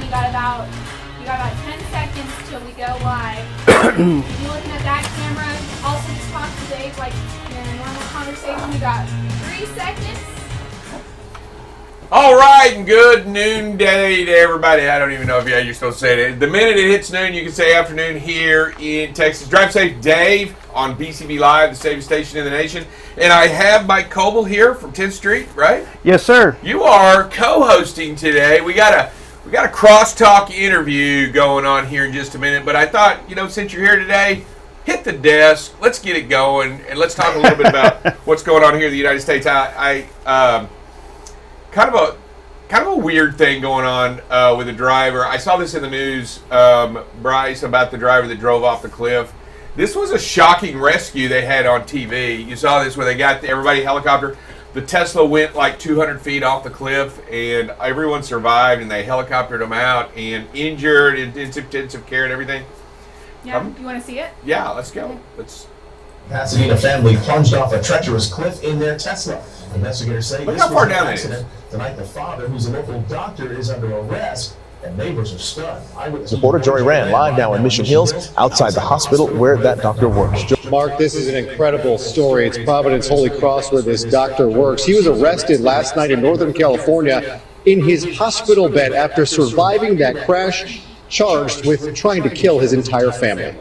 You got about 10 seconds till we go live. You're looking at that camera. Also, just talk to Dave like in a normal conversation. We got 3 seconds. All right, and good noonday to everybody. I don't even know if you're supposed to say it. The minute it hits noon, you can say afternoon here in Texas. Drive safe, Dave, on BCB Live, the safest station in the nation. And I have Mike Coble here from 10th Street, right? Yes, sir. You are co-hosting today. We got a crosstalk interview going on here in just a minute. But I thought, since you're here today, hit the desk. Let's get it going, and let's talk a little bit about what's going on here in the United States. Kind of a weird thing going on with a driver. I saw this in the news, Bryce, about the driver that drove off the cliff. This was a shocking rescue they had on TV. You saw this where they got everybody helicopter. The Tesla went like 200 feet off the cliff, and everyone survived, and they helicoptered them out, and injured, intensive care and everything. Yeah, you want to see it? Yeah, let's go. Pasadena family plunged off a treacherous cliff in their Tesla. Investigators say Look this how far was an down it is. accident. Tonight, the father, who's a local doctor, is under arrest, and neighbors are stunned. Reporter Jory Rand live now in Mission Hills, outside the hospital where that doctor works. Mark, this is an incredible story. It's Providence Holy Cross where this doctor works. He was arrested last night in Northern California in his hospital bed after surviving that crash, charged with trying to kill his entire family.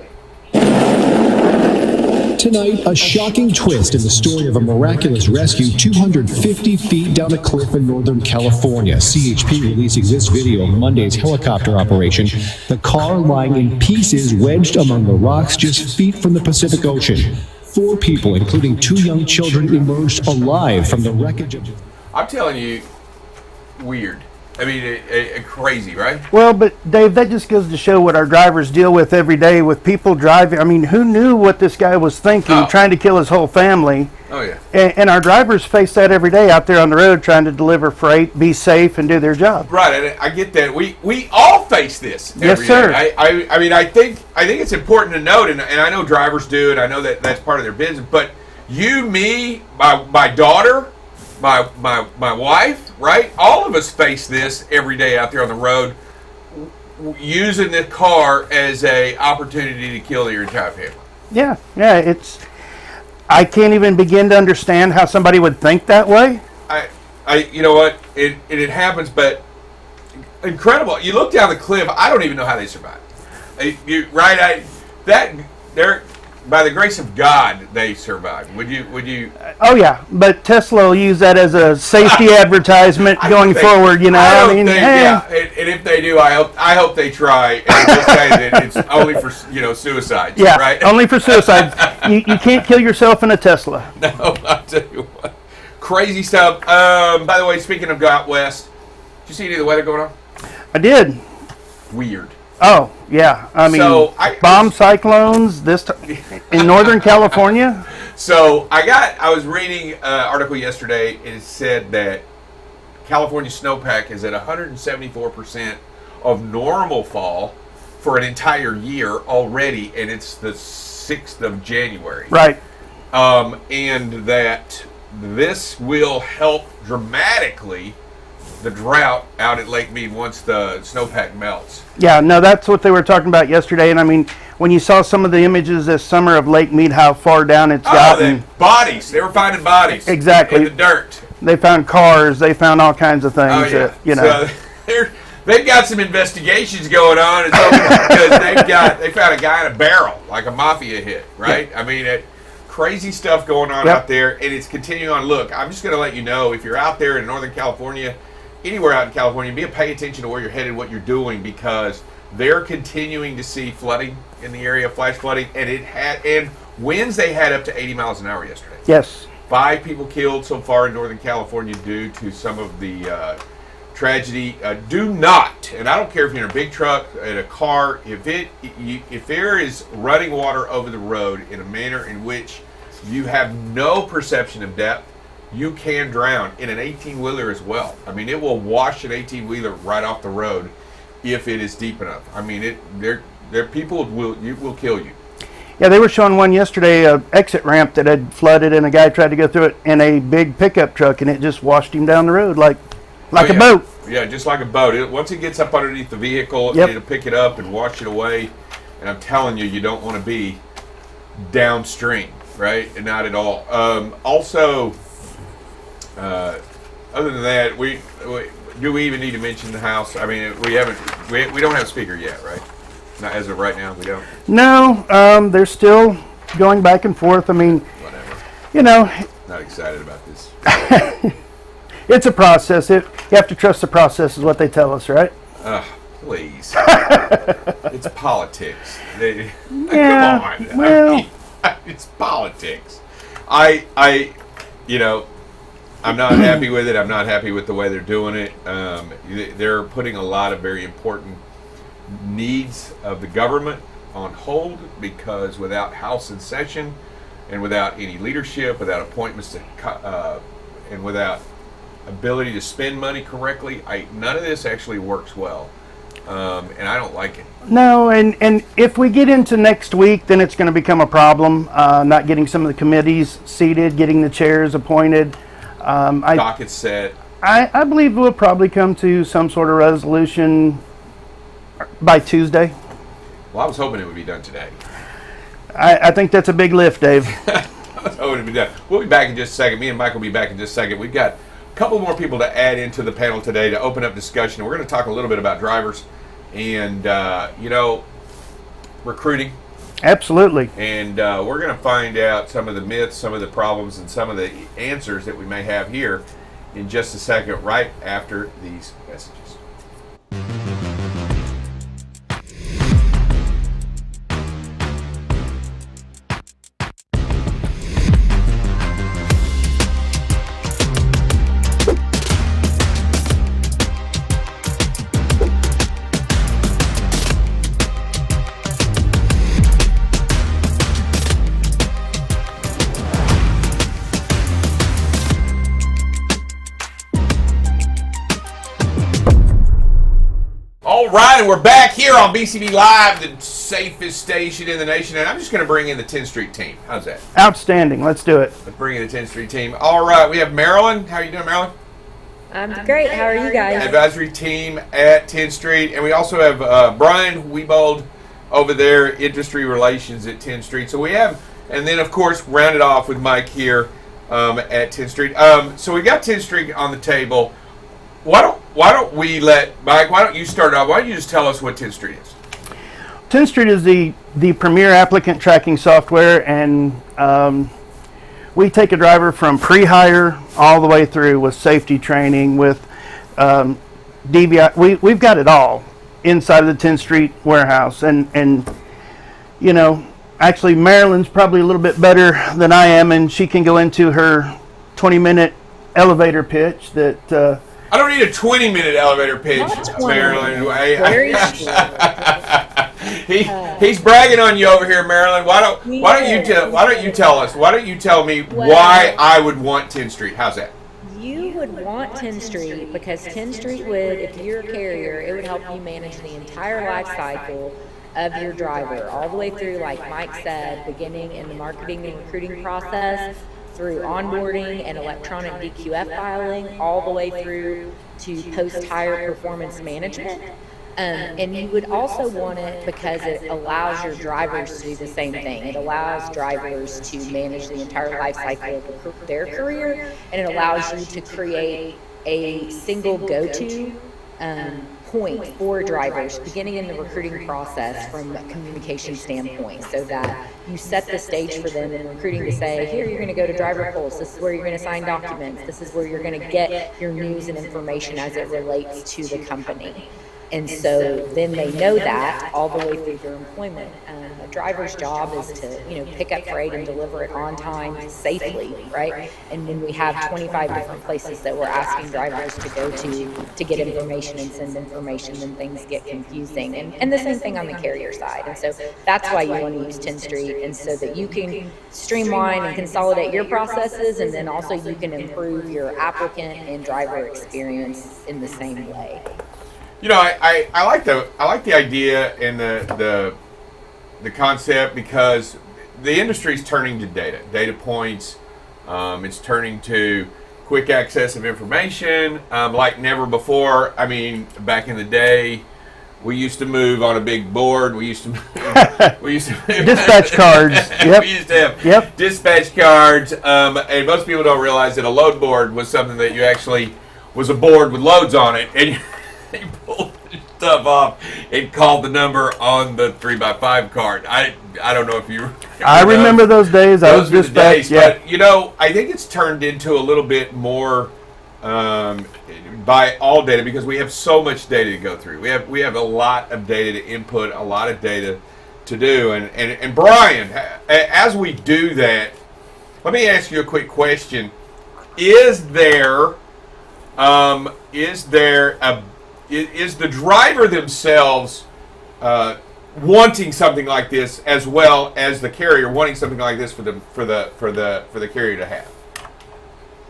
Tonight, a shocking twist in the story of a miraculous rescue 250 feet down a cliff in Northern California. CHP releasing this video of Monday's helicopter operation. The car lying in pieces wedged among the rocks just feet from the Pacific Ocean. 4 people, including 2 young children, emerged alive from the wreckage. I'm telling you, weird. I mean, crazy, right? Well, but Dave, that just goes to show what our drivers deal with every day with people driving. I mean, who knew what this guy was thinking, trying to kill his whole family? Oh, yeah. And our drivers face that every day out there on the road trying to deliver freight, be safe, and do their job. Right, I get that. We all face this every yes, sir. day. I mean, I think it's important to note, and I know drivers do, and I know that that's part of their business, but you, me, my daughter, my wife, right? All of us face this every day out there on the road, using the car as a opportunity to kill your entire family. Yeah, I can't even begin to understand how somebody would think that way. You know what? It happens, but incredible. You look down the cliff. I don't even know how they survived. By the grace of God, they survived. Would you? Oh yeah, but Tesla will use that as a safety advertisement going forward. And if they do, I hope they try and just say that it's only for suicides. Yeah, right? Only for suicides. you can't kill yourself in a Tesla. No, I'll tell you what, crazy stuff. By the way, speaking of out west, did you see any of the weather going on? I did. Weird. Oh yeah, I mean, bomb cyclones in Northern California. So I was reading an article yesterday, and it said that California snowpack is at 174% of normal fall for an entire year already, and it's the 6th of January. Right. And that this will help dramatically the drought out at Lake Mead once the snowpack melts. Yeah, no, that's what they were talking about yesterday. And I mean, when you saw some of the images this summer of Lake Mead, how far down it's gotten. Bodies. They were finding bodies. Exactly. In the dirt. They found cars. They found all kinds of things. Oh, yeah. So they've got some investigations going on because they found a guy in a barrel, like a mafia hit, right? Yeah. I mean, crazy stuff going on out there, and it's continuing on. Look, I'm just going to let you know, if you're out there in Northern California, anywhere out in California, pay attention to where you're headed, what you're doing, because they're continuing to see flooding in the area, flash flooding, and winds they had up to 80 miles an hour yesterday. Yes. 5 people killed so far in Northern California due to some of the tragedy. Do not, and I don't care if you're in a big truck, in a car, if there is running water over the road in a manner in which you have no perception of depth, you can drown in an 18-wheeler as well. I mean, it will wash an 18-wheeler right off the road if it is deep enough. I mean, people will kill you. Yeah, they were showing one yesterday, an exit ramp that had flooded, and a guy tried to go through it in a big pickup truck, and it just washed him down the road like Like Oh, a yeah. boat. Yeah, just like a boat. Once it gets up underneath the vehicle, Yep. it'll pick it up and wash it away. And I'm telling you, you don't want to be downstream, right? And not at all. Also, other than that, do we even need to mention the house? I mean, we don't have a speaker yet, right? Not as of right now, we don't. No, they're still going back and forth. I mean, Whatever. you know, Not excited about this. it's a process. You have to trust the process is what they tell us, right? Please. It's politics. Yeah, Come on. well- I mean, it's politics. I'm not happy with it. I'm not happy with the way they're doing it. They're putting a lot of very important needs of the government on hold because without House in session and without any leadership, without appointments and without ability to spend money correctly, none of this actually works well. And I don't like it. No, and if we get into next week, then it's going to become a problem. Not getting some of the committees seated, getting the chairs appointed. Docket set. I believe we'll probably come to some sort of resolution by Tuesday. Well, I was hoping it would be done today. I think that's a big lift, Dave. I was hoping it would be done. We'll be back in just a second. Me and Mike will be back in just a second. We've got a couple more people to add into the panel today to open up discussion. We're going to talk a little bit about drivers and, recruiting. Absolutely. And we're going to find out some of the myths, some of the problems, and some of the answers that we may have here in just a second, right after these messages. All right, and we're back here on BCB Live, the safest station in the nation, and I'm just going to bring in the 10th Street team. How's that? Outstanding. Let's do it. Let's bring in the 10th Street team. All right, we have Marilyn. How are you doing, Marilyn? I'm great. How are you guys? Advisory team at 10th Street, and we also have Brian Wiebold over there, Industry Relations at 10th Street. So we have, and then of course rounded off with Mike here at 10th Street. So we got 10th Street on the table. Why don't we let Mike? Why don't you start off? Why don't you just tell us what 10th Street is? 10th Street is the premier applicant tracking software, and we take a driver from pre-hire all the way through with safety training, with DVI. We've got it all inside of the 10th Street warehouse, and actually Marilyn's probably a little bit better than I am, and she can go into her 20-minute elevator pitch that. I don't need a 20-minute elevator pitch, Marilyn. He's bragging on you over here, Marilyn. Why don't you tell us? Why don't you tell me why I would want 10th Street? How's that? You would want 10th Street because 10th Street would, if you're a carrier, it would help you manage the entire life cycle of your driver, all the way through, like Mike said, beginning in the marketing and recruiting process, through onboarding and electronic DQF filing, all the way through to post-hire performance management. And you would also want it because it allows your drivers to do the same thing. It allows drivers to manage the entire life cycle of their career, and it allows you to create a single go-to point for drivers beginning in the recruiting process from a communication standpoint, so that you set the stage for them in recruiting to say, here, you're going to go to Driver Pulse, this is where you're going to sign documents, this is where you're going to get your news and information as it relates to the company. And so then they know that all the way through their employment. A driver's job is to, pick up freight and deliver it on time safely, right? And when we have 25 different places that we're asking drivers to go to get information and send information, then things get confusing. And the same thing on the carrier side. And so that's why you want to use 10th Street, and so that you can streamline and consolidate your processes, and then also you can improve your applicant and driver experience in the same way. I like the idea and the concept, because the industry's turning to data points. It's turning to quick access of information like never before. I mean, back in the day, we used to move on a big board. We used to dispatch cards. Yep. We used to have dispatch cards, and most people don't realize that a load board was something that you actually was a board with loads on it, and you pulled the stuff off and called the number on the 3x5 card. I don't know if you. I remember those days. I was dispatched. But I think it's turned into a little bit more. By all data, because we have so much data to go through. We have a lot of data to input, a lot of data to do. And Brian, as we do that, let me ask you a quick question. Is the driver themselves wanting something like this, as well as the carrier wanting something like this for the carrier to have?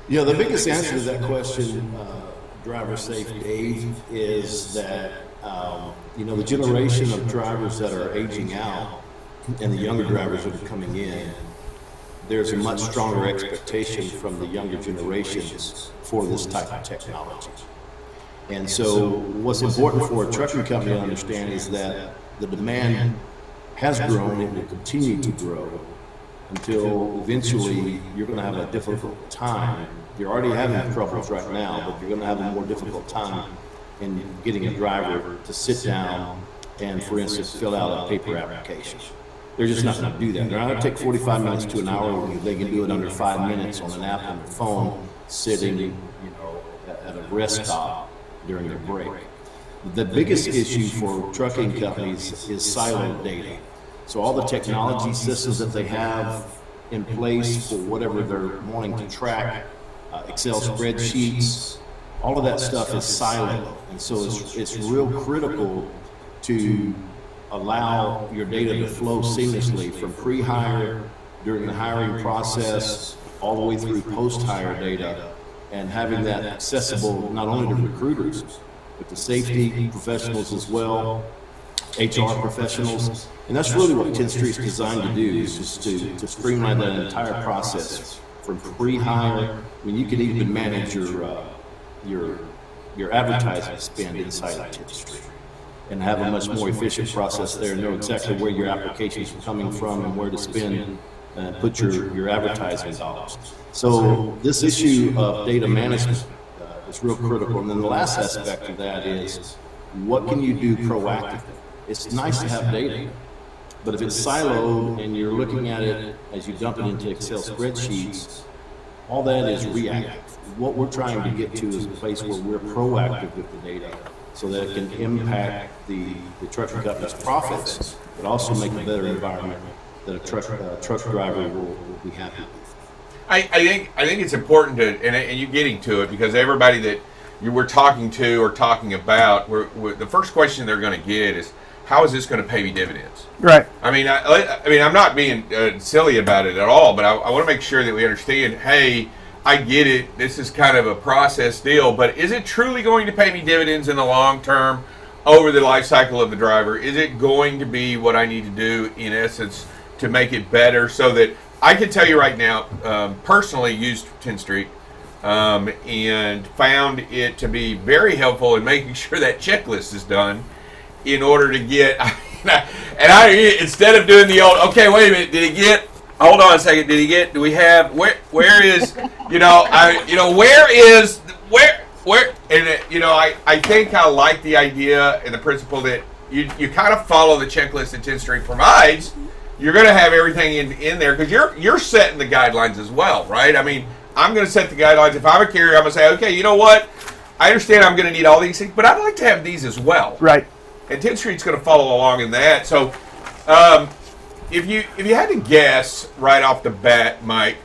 Yeah, the biggest answer to that question, Driver Safe Dave, is that the generation of drivers that are aging out and the younger drivers that are coming in, there's a much stronger expectation from the younger generations for this type of technology. And so what's important for a trucking company to understand is that the demand has grown and will continue to grow until eventually you're going to have a difficult time. You're already having troubles right now, but you're going to have a more difficult time in getting a driver to sit down and, for instance, fill out a paper application. They're just not going to do that. They're not going to take 45 minutes to an hour. They can do it under 5 minutes on an app on their phone, sitting, at a rest stop during their break. The biggest issue for trucking companies is siloed data. So all the technology systems that they have in place for whatever they're wanting to track, Excel spreadsheets, all of that stuff is siloed. And so it's real critical to allow your data to flow seamlessly from pre-hire, during the hiring process, all the way through post-hire data, and having that accessible not only to recruiters, but to safety professionals as well, HR professionals. And that's really what 10th Street's designed to do, is just to streamline that entire process from pre-hire, when you can even manage your advertising spend inside of 10th Street, and have a much more efficient process there, and know exactly where your applications are coming from and where to spend and put your advertising dollars. So this issue of data management is real critical. And then the last aspect of that is, what can you do proactively? It's nice to have data, but if it's siloed and you're looking at it as you dump it into Excel spreadsheets, all that is reactive. What we're trying to get to is a place where we're proactive with the data, so that it can impact the trucking company's profits, but also make a better environment that a truck driver will be happy with. I think it's important to, and you're getting to it, because everybody that you were talking to or talking about, the first question they're going to get is, how is this going to pay me dividends? Right. I mean, I'm not being silly about it at all, but I want to make sure that we understand, hey, I get it, this is kind of a process deal, but is it truly going to pay me dividends in the long term over the life cycle of the driver? Is it going to be what I need to do, in essence, to make it better, so that I can tell you right now, personally used 10th Street and found it to be very helpful in making sure that checklist is done in order to get, instead of doing the old, okay, wait a minute, hold on a second, do we have, where is, I think I like the idea and the principle that you kind of follow the checklist that 10th Street provides. You're going to have everything in there, because you're setting the guidelines as well, right? I mean, I'm going to set the guidelines. If I'm a carrier, I'm going to say, okay, you know what? I understand I'm going to need all these things, but I'd like to have these as well. Right. And 10th Street's going to follow along in that. So, if you had to guess right off the bat, Mike,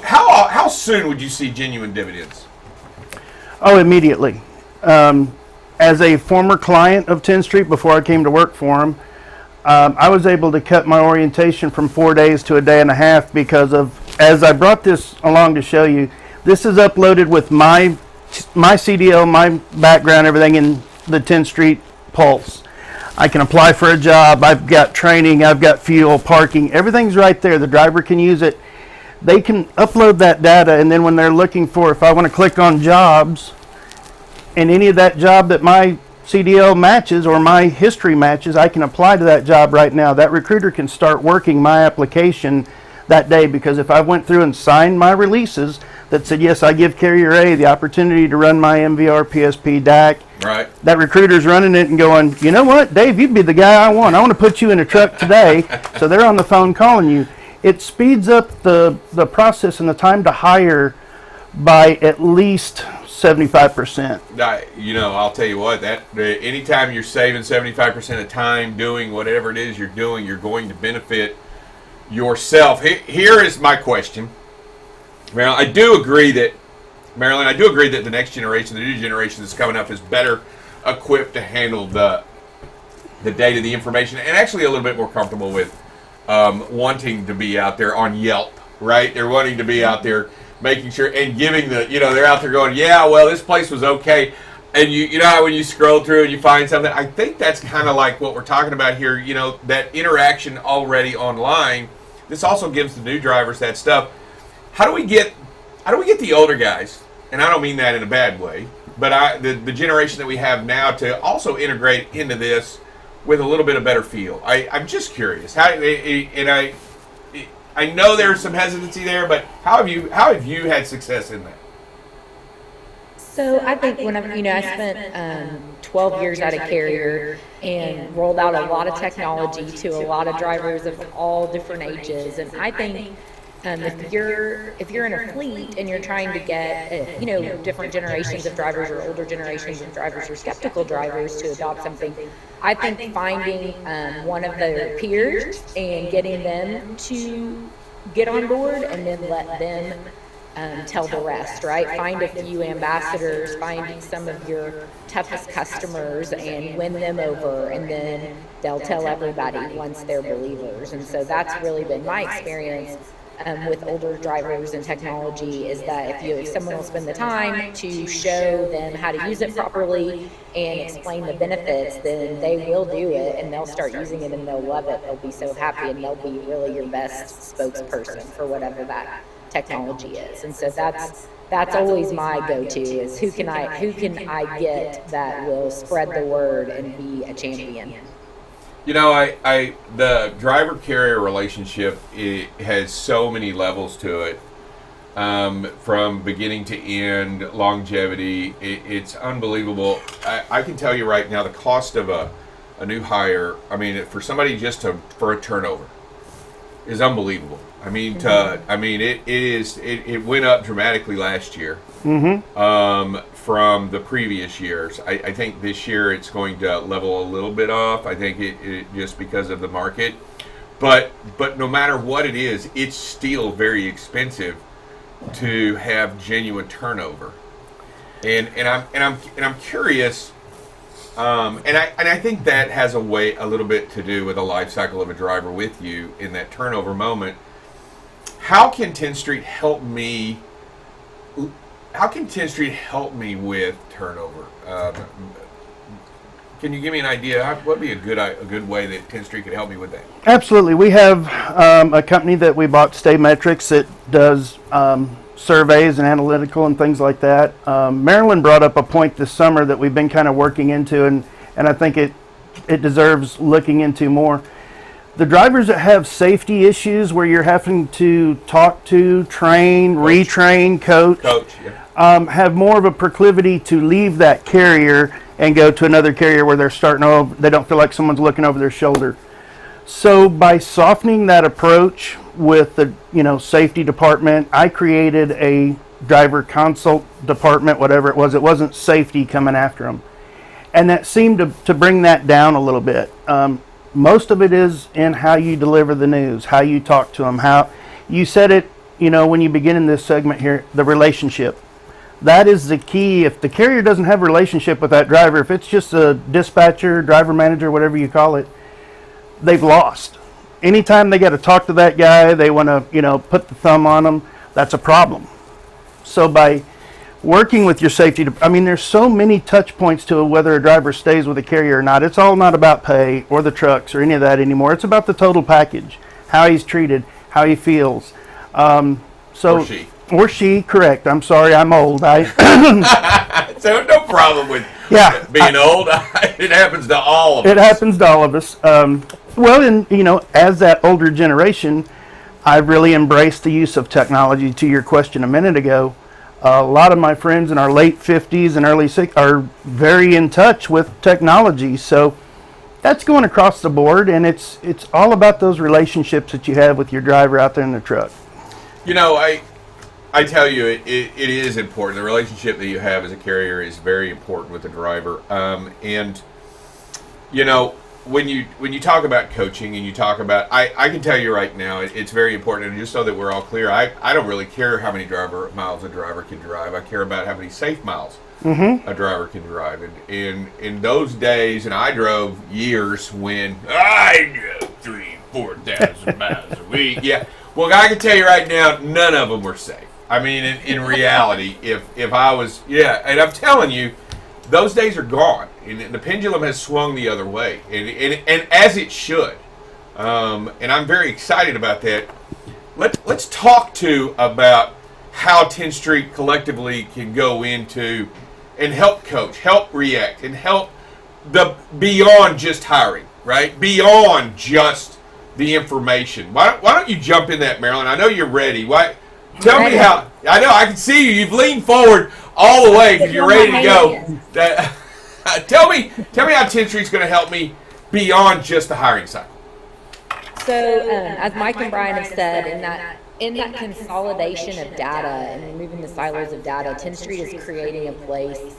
how soon would you see genuine dividends? Oh, immediately. As a former client of 10th Street before I came to work for them, I was able to cut my orientation from 4 days to a day and a half because of, as I brought this along to show you, this is uploaded with my CDL, my background, everything in the 10th Street Pulse. I can apply for a job, I've got training, I've got fuel, parking, everything's right there. The driver can use it. they can upload that data, and then when they're looking for, if I want to click on jobs, and any of that job that my CDL matches or my history matches, I can apply to that job right now. That recruiter can start working my application that day, because if I went through and signed my releases that said, yes, I give Carrier A the opportunity to run my MVR, PSP, DAC, Right. that recruiter's running it and going, you know what, Dave, you'd be the guy I want. I want to put you in a truck today. So they're on the phone calling you. It speeds up the process and the time to hire by at least 75%. I'll tell you what, that anytime you're saving 75% of time doing whatever it is you're doing, you're going to benefit yourself. Here is my question. Marilyn, I do agree that the next generation, the new generation that's coming up, is better equipped to handle the data, the information, and actually a little bit more comfortable with wanting to be out there on Yelp, right? They're wanting to be out there making sure and giving they're out there going, yeah, well, this place was okay. And you know how when you scroll through and you find something, I think that's kind of like what we're talking about here, that interaction already online. This also gives the new drivers that stuff. How do we get the older guys, and I don't mean that in a bad way, but the generation that we have now to also integrate into this with a little bit of better feel? I'm just curious. I know there's some hesitancy there, but how have you had success in that? So I think I spent 12 years at a carrier and rolled out a lot of technology to a lot of drivers of all different ages, and I think if you're in a fleet and you're trying to get different generations of drivers or older generations of drivers or skeptical drivers to adopt something, I think finding one of their peers and getting them to get on board and then let them tell the rest, right? Find a few ambassadors, find some of your toughest customers and win them over, and then they'll tell everybody once they're believers. And so that's really been my experience with older drivers and technology, is that if someone will spend the time to show them how to use it properly and explain the benefits, then they will do it and they'll start using it and they'll love it. They'll be so happy and they'll be really your best spokesperson for whatever that technology is. And so that's always my go-to, is who can I get that will spread the word and be a champion. The driver-carrier relationship, it has so many levels to it, from beginning to end, longevity. It's unbelievable. I can tell you right now, the cost of a new hire, for somebody for a turnover, is unbelievable. It went up dramatically last year. From the previous years. I think this year it's going to level a little bit off. I think it just because of the market. But no matter what it is, it's still very expensive to have genuine turnover. And I'm curious. And I think that has a little bit to do with the life cycle of a driver with you in that turnover moment. How can 10th Street help me? How can 10th Street help me with turnover? Can you give me an idea? What would be a good way that 10th Street could help me with that? Absolutely. We have a company that we bought, Stay Metrics, that does surveys and analytical and things like that. Marilyn brought up a point this summer that we've been kind of working into, and I think it deserves looking into more. The drivers that have safety issues where you're having to talk to, train, retrain, coach, yeah. Have more of a proclivity to leave that carrier and go to another carrier where they don't feel like someone's looking over their shoulder. So by softening that approach with the safety department, I created a driver consult department, whatever it was. It wasn't safety coming after them. And that seemed to bring that down a little bit. Most of it is in how you deliver the news, how you talk to them, how you said it, when you begin in this segment here, the relationship. That is the key. If the carrier doesn't have a relationship with that driver, if it's just a dispatcher, driver manager, whatever you call it, they've lost. Anytime they got to talk to that guy, they want to, put the thumb on them, that's a problem. So by working with your safety, there's so many touch points to whether a driver stays with a carrier or not. It's all not about pay or the trucks or any of that anymore. It's about the total package, how he's treated, how he feels. So, or she, correct. I'm sorry, I'm old. So no problem with being old. It happens to all of us. It happens to all of us. Well, and as that older generation, I've really embraced the use of technology. To your question a minute ago, a lot of my friends in our late 50s and early 60s are very in touch with technology. So that's going across the board, and it's all about those relationships that you have with your driver out there in the truck. I tell you, it is important. The relationship that you have as a carrier is very important with the driver. And when you talk about coaching and you talk about, I can tell you right now, it's very important. And just so that we're all clear, I don't really care how many miles a driver can drive. I care about how many safe miles a driver can drive. And in those days, and I drove years when I drove 3,000-4,000 miles a week. Yeah. Well, I can tell you right now, none of them were safe. I mean, in reality, if I was, and I'm telling you, those days are gone, and the pendulum has swung the other way, and as it should. And I'm very excited about that. Let's talk about how 10th Street collectively can go into and help coach, help react, and help beyond just hiring, right? Beyond just the information. Why don't you jump in that, Marilyn? I know you're ready. Tell me how. I know, I can see you. You've leaned forward all the way because you're ready to go. Tell me how 10th Street's going to help me beyond just the hiring side. So, as Mike and Brian have said, in that consolidation of data and removing the silos of data, 10th Street is creating a place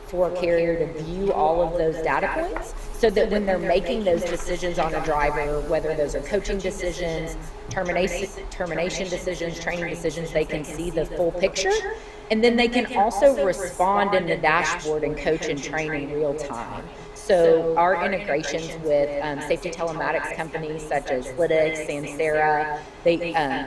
for a carrier to view all of those data points, so that when they're making those decisions on a driver, whether those are coaching decisions, termination decisions, training decisions, they can see the full picture. And then they can also respond in the dashboard and coach and train in real time. So our integrations with safety telematics companies such as Lytix, Sansera,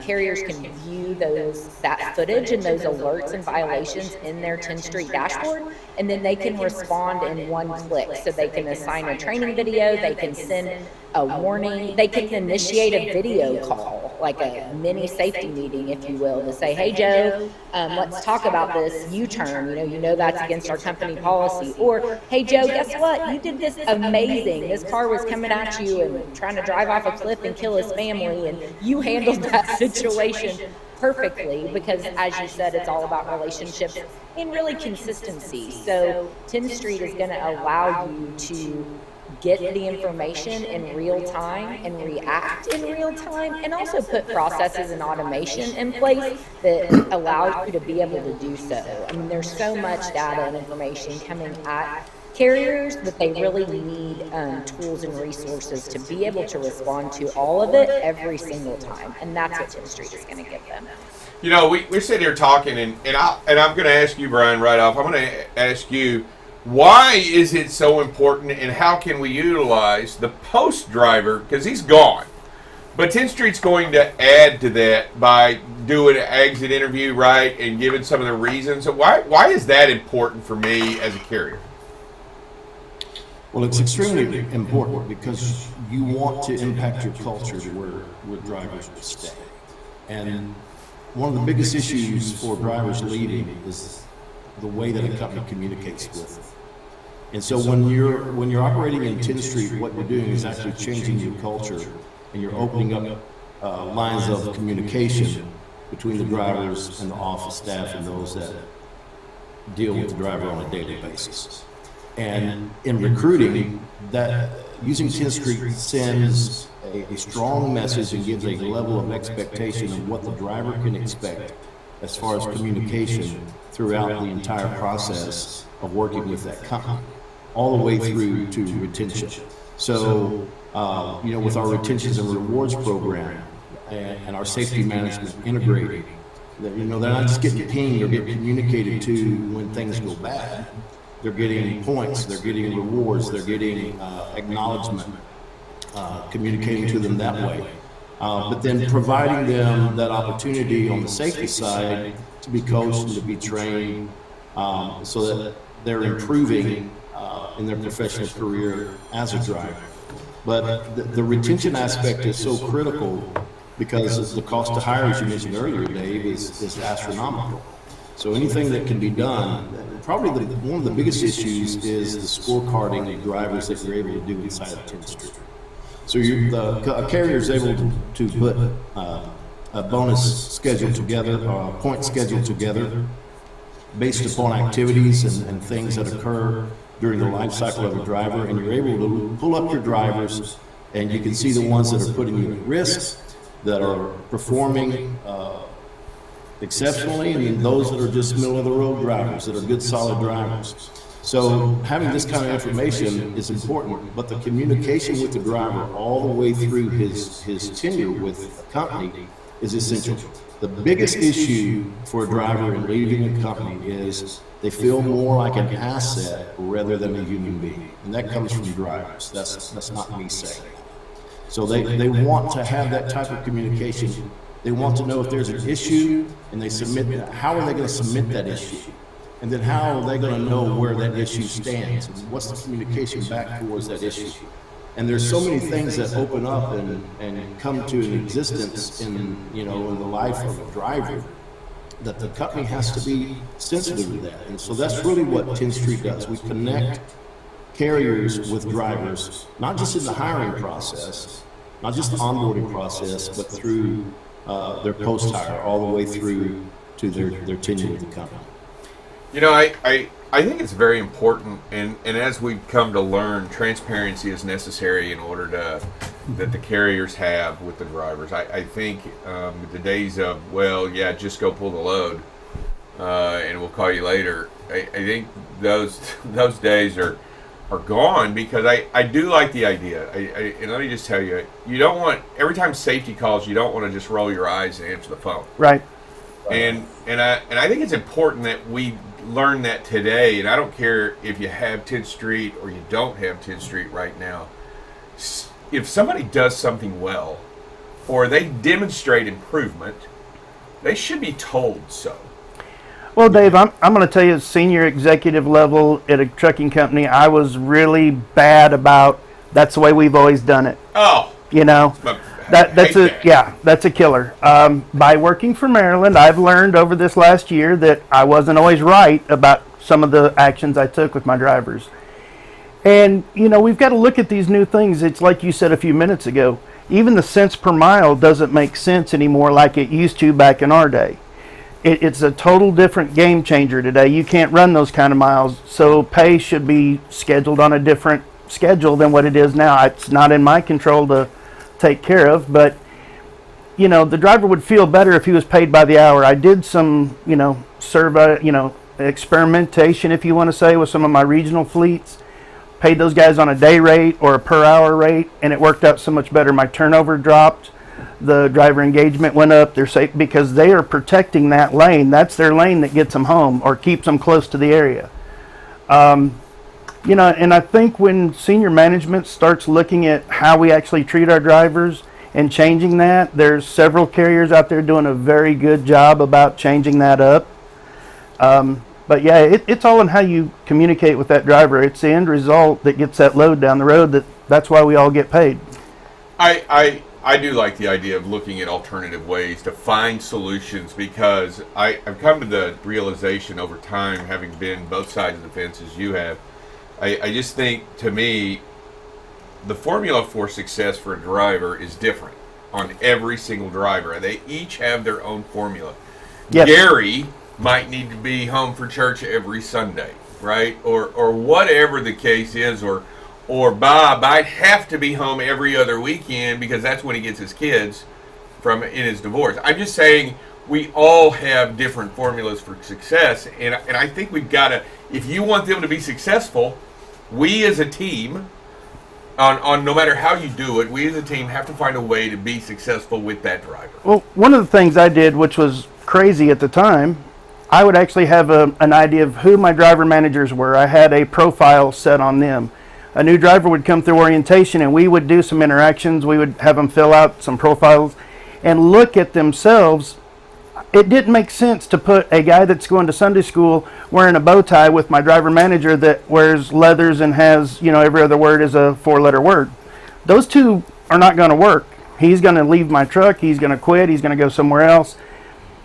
carriers can view that footage and those alerts and violations in their 10th Street dashboard, and then they can respond in one click. So they can assign a training video, they can send a warning, they can initiate a video call, like a mini safety meeting, if you will, to say, hey Joe, let's talk about this U-turn, you know that's against our company policy. Or, hey Joe, guess what, you did this amazing, this car was coming at you and trying to drive off a cliff and kill his family, and you handled that situation perfectly, because as you said, it's all about relationships and really consistency. So 10th Street is going to allow you to get the information in real time and react in real time, and also put processes and automation in place that allows you to be able to do so. I mean, there's so much data and information coming at carriers that they really need tools and resources to be able to respond to all of it every single time, and that's what 10th Street is going to give them. We're sitting here talking, and I'm going to ask you, Brian, right off. I'm going to ask you, why is it so important, and how can we utilize the post driver, because he's gone, but 10th Street's going to add to that by doing an exit interview, right, and giving some of the reasons. So why is that important for me as a carrier? Well, it's extremely important because you want to impact your culture to where drivers will stay. And one of the biggest issues for drivers leaving is the way that a company communicates with them. And so when you're operating in 10th Street, what you're doing is actually changing your culture, and you're opening up lines of communication between the drivers and the office staff and those that deal with the driver on a daily basis. And in recruiting, that using 10th Street sends a strong message and gives a level of expectation of what the driver can expect as far as communication throughout the entire process of working with that company, all the way through to retention. So, with our retentions and rewards program and our safety management integrated, they're not just getting pinged or getting communicated to when things go bad. They're getting points, they're getting rewards, they're getting acknowledgement, communicating to them that way. But then providing them that opportunity on the safety side to be coached and to be trained so that they're improving in their professional career as a driver. But the retention aspect is so critical because the cost to hire, as you mentioned earlier, Dave, is astronomical. So anything that can be done, probably one of the biggest issues is the scorecarding of drivers that you're able to do inside of 10th Street. So a carrier is able to put a bonus schedule together, or a point schedule together, based upon activities and things that occur during the life cycle of a driver, and you're able to pull up your drivers, and you can see the ones that are putting you at risk, that are performing exceptionally, and those that are just middle of the road drivers, that are good solid drivers. So having this kind of information is important, but the communication with the driver all the way through his tenure with the company is essential. The biggest issue for a driver in leaving a company is they feel more like an asset rather than a human being, and that comes from drivers. That's not me saying. So they want to have that type of communication. They want to know if there's an issue, and they submit that. How are they going to submit that issue? And then how are they going to know where that issue stands? And what's the communication back towards that issue? And there's so many things that open up and come to an existence in the life of a driver, that the company has to be sensitive to that. And so that's really what 10th Street does. We connect carriers with drivers, not just in the hiring process, not just the onboarding process, but through their post-hire, all the way through to their tenure with the company. I think it's very important, and as we've come to learn, transparency is necessary in order that the carriers have with the drivers. I think the days of, just go pull the load, and we'll call you later. I think those days are gone, because I do like the idea. And let me just tell you, you don't want, every time safety calls, you don't want to just roll your eyes and answer the phone. Right. And I think it's important that we learn that today, and I don't care if you have 10th Street or you don't have 10th Street right now. If somebody does something well, or they demonstrate improvement, they should be told so. Well, Dave, I'm going to tell you, at senior executive level at a trucking company, I was really bad about, that's the way we've always done it. Oh. That's a killer. By working for Maryland, I've learned over this last year that I wasn't always right about some of the actions I took with my drivers. And, we've got to look at these new things. It's like you said a few minutes ago, even the cents per mile doesn't make sense anymore like it used to back in our day. It's a total different game changer today. You can't run those kind of miles, so pay should be scheduled on a different schedule than what it is now. It's not in my control to take care of, but the driver would feel better if he was paid by the hour. I did some survey, experimentation, if you want to say, with some of my regional fleets, paid those guys on a day rate or a per hour rate, and it worked out so much better. My turnover dropped, the driver engagement went up. They're safe because they are protecting that lane. That's their lane that gets them home or keeps them close to the area. And I think when senior management starts looking at how we actually treat our drivers and changing that, there's several carriers out there doing a very good job about changing that up. But yeah, it's all in how you communicate with that driver. It's the end result that gets that load down the road. That's why we all get paid. I do like the idea of looking at alternative ways to find solutions, because I've come to the realization over time, having been both sides of the fence as you have, I just think, to me, the formula for success for a driver is different on every single driver. They each have their own formula. Yes. Gary might need to be home for church every Sunday, right? Or whatever the case is, or Bob might have to be home every other weekend because that's when he gets his kids in his divorce. I'm just saying we all have different formulas for success, and I think we've got to, if you want them to be successful, we as a team, on no matter how you do it, we as a team have to find a way to be successful with that driver. Well, one of the things I did, which was crazy at the time, I would actually have an idea of who my driver managers were. I had a profile set on them. A new driver would come through orientation and we would do some interactions. We would have them fill out some profiles and look at themselves. It didn't make sense to put a guy that's going to Sunday school wearing a bow tie with my driver manager that wears leathers and has, every other word is a 4-letter word. Those two are not going to work. He's going to leave my truck. He's going to quit. He's going to go somewhere else.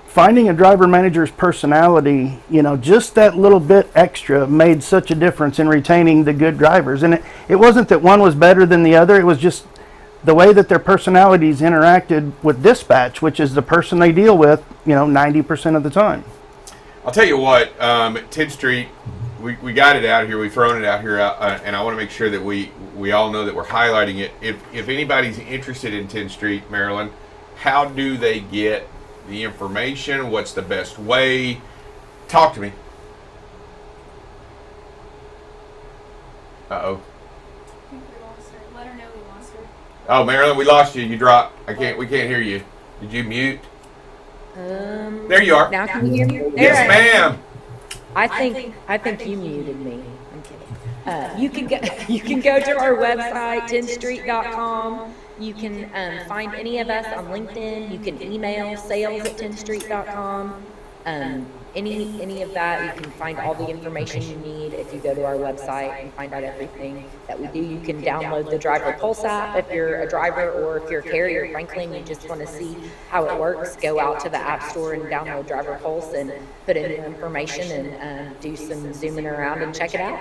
Finding a driver manager's personality, just that little bit extra made such a difference in retaining the good drivers. And it wasn't that one was better than the other. It was just the way that their personalities interacted with dispatch, which is the person they deal with, 90% of the time. I'll tell you what, at 10th Street, we got it out here. We've thrown it out here, and I want to make sure that we all know that we're highlighting it. If anybody's interested in 10th Street, Maryland, how do they get the information? What's the best way? Talk to me. Uh-oh. I think we lost her. Let her know we lost her. Oh, Marilyn, we lost you. You dropped. We can't hear you. Did you mute? There you are. Now can you hear me? Yes, ma'am. I think you muted me. I'm kidding. You can go to our website, 10thstreet.com. You can find any of us on LinkedIn. You can email sales@10thstreet.com. Any of that, you can find all the information you need if you go to our website and find out everything that we do. You can download the Driver Pulse app if you're a driver, or if you're a carrier, frankly, and you just want to see how it works, go out to the App Store and download Driver Pulse and put in your information and do some zooming around and check it out.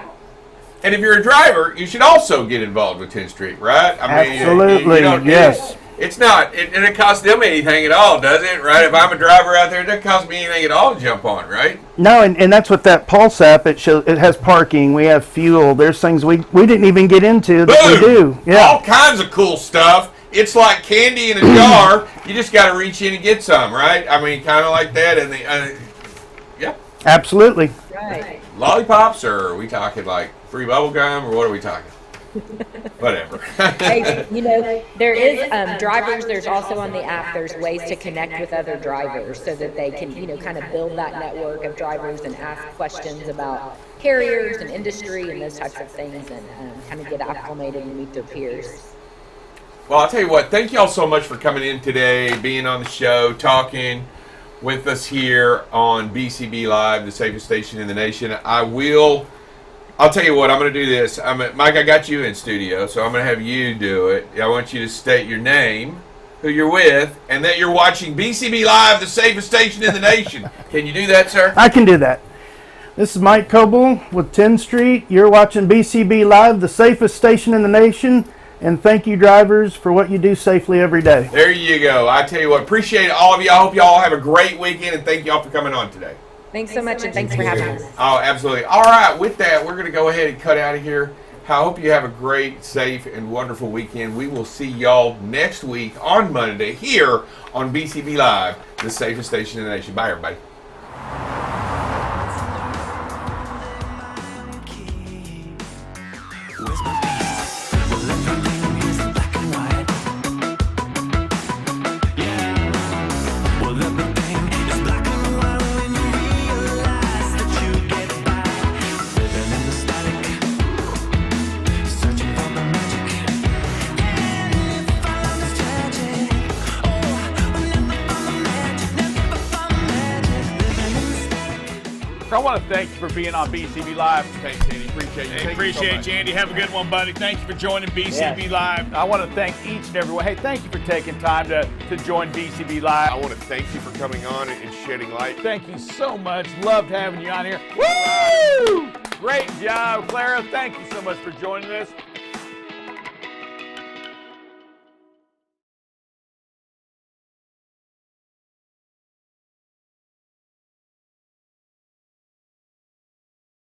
And if you're a driver, you should also get involved with 10th Street, right? Absolutely, yes. It's not, it doesn't cost them anything at all, does it? Right? If I'm a driver out there, it doesn't cost me anything at all to jump on, right? No, and that's what that Pulse app, it has parking, we have fuel, there's things we didn't even get into that we do. Yeah. All kinds of cool stuff. It's like candy in a jar. You just got to reach in and get some, right? I mean, kind of like that. And yeah. Absolutely. Right. Lollipops, or are we talking like free bubble gum, or what are we talking? Whatever. Hey, there is drivers. There's also on the app, there's ways to connect with other drivers so that they can, kind of build that network of drivers and ask questions about carriers and industry and those types of things, and kind of get acclimated and meet their peers. Well, I'll tell you what, thank y'all so much for coming in today, being on the show, talking with us here on BCB Live, the safest station in the nation. I'll tell you what, I'm going to do this. Mike, I got you in studio, so I'm going to have you do it. I want you to state your name, who you're with, and that you're watching BCB Live, the safest station in the nation. Can you do that, sir? I can do that. This is Mike Coble with 10th Street. You're watching BCB Live, the safest station in the nation. And thank you, drivers, for what you do safely every day. There you go. I tell you what, appreciate all of you. I hope you all have a great weekend, and thank you all for coming on today. Thanks so much, and thanks for having us. Oh, absolutely. All right, with that, we're going to go ahead and cut out of here. I hope you have a great, safe, and wonderful weekend. We will see y'all next week on Monday here on BCB Live, the safest station in the nation. Bye, everybody. I want to thank you for being on BCB Live. Thanks, Andy. Appreciate you. Hey, appreciate you, Andy. Have a good one, buddy. Thank you for joining BCB Live. I want to thank each and every one. Hey, thank you for taking time to join BCB Live. I want to thank you for coming on and shedding light. Thank you so much. Loved having you on here. Woo! Great job, Clara. Thank you so much for joining us.